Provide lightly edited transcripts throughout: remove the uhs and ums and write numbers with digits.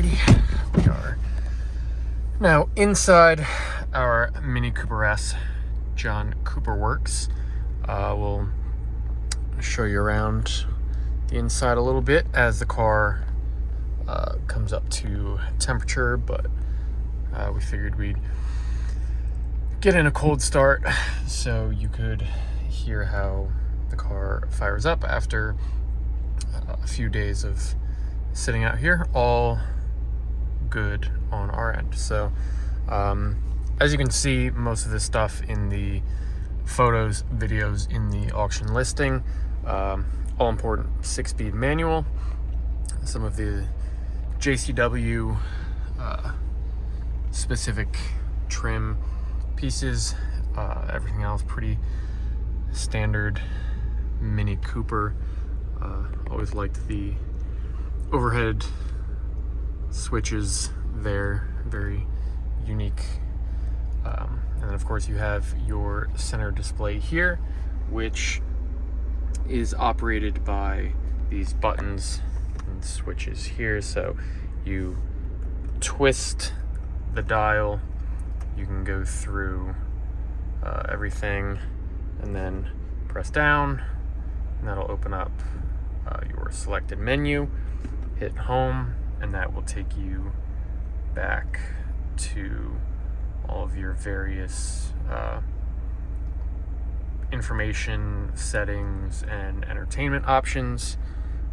Alrighty, we are now inside our Mini Cooper S John Cooper Works. We'll show you around the inside a little bit as the car comes up to temperature, but we figured we'd get in a cold start so you could hear how the car fires up after a few days of sitting out here. All good on our end. So as you can see, most of this stuff in the photos, videos in the auction listing. All important 6-speed manual, some of the JCW specific trim pieces, everything else pretty standard Mini Cooper. Always liked the overhead switches there, very unique. And then of course you have your center display here, which is operated by these buttons and switches here. So you twist the dial, you can go through everything and then press down, and that'll open up your selected menu. Hit home, and that will take you back to all of your various information, settings, and entertainment options.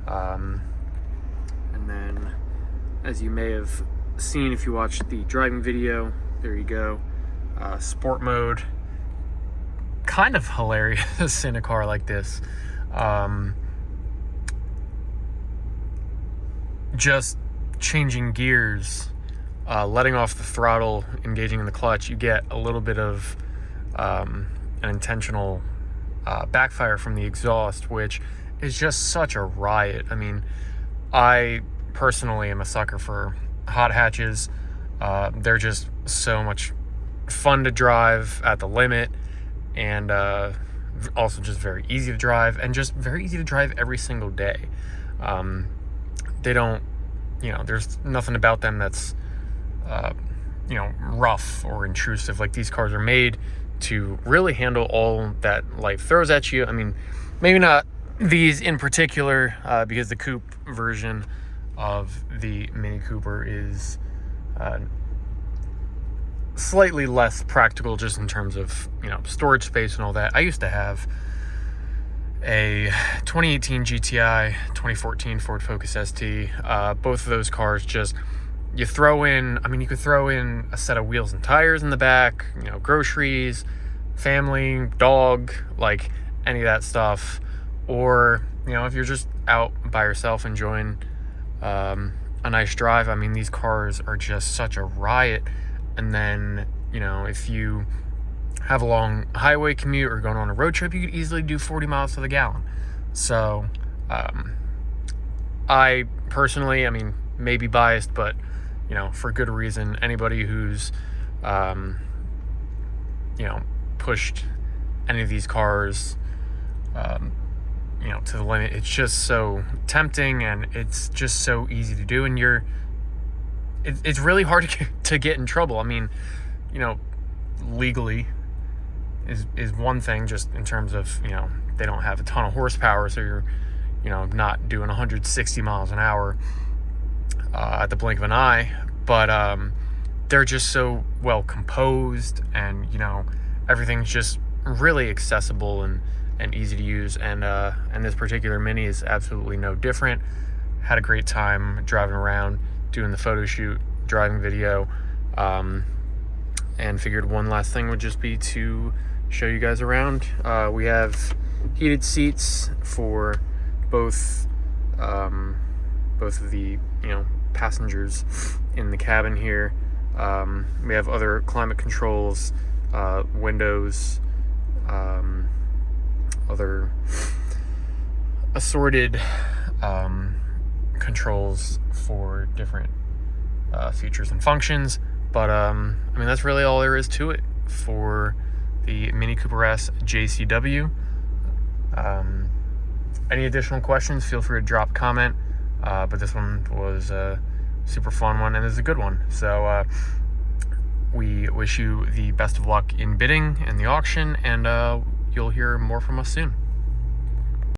And then, as you may have seen if you watched the driving video, there you go. Sport mode, kind of hilarious in a car like this. Just changing gears, letting off the throttle, engaging in the clutch, you get a little bit of an intentional backfire from the exhaust, which is just such a riot. I mean, I personally am a sucker for hot hatches. They're just so much fun to drive at the limit, and also just very easy to drive, and just very easy to drive every single day. They don't, there's nothing about them that's, rough or intrusive. Like, these cars are made to really handle all that life throws at you. I mean, maybe not these in particular, because the coupe version of the Mini Cooper is slightly less practical just in terms of, storage space and all that. I used to have a 2018 GTI, 2014 Ford Focus ST. Both of those cars, just, you could throw in a set of wheels and tires in the back, groceries, family, dog, like any of that stuff. Or, if you're just out by yourself enjoying a nice drive, I mean, these cars are just such a riot. And then, if you have a long highway commute or going on a road trip, you could easily do 40 miles to the gallon. So I personally, may be biased, but for good reason, anybody who's pushed any of these cars to the limit, it's just so tempting, and it's just so easy to do, and it's really hard to get in trouble. I mean, legally is one thing, just in terms of, they don't have a ton of horsepower, so you're, not doing 160 miles an hour at the blink of an eye. But they're just so well composed, and, everything's just really accessible and easy to use. And this particular Mini is absolutely no different. Had a great time driving around, doing the photo shoot, driving video, and figured one last thing would just be to show you guys around. We have heated seats for both of the passengers in the cabin here. We have other climate controls, windows, other assorted controls for different features and functions. But that's really all there is to it for the Mini Cooper S JCW. Any additional questions, feel free to drop a comment. But this one was super fun one, and this is a good one. So we wish you the best of luck in bidding and the auction, and you'll hear more from us soon.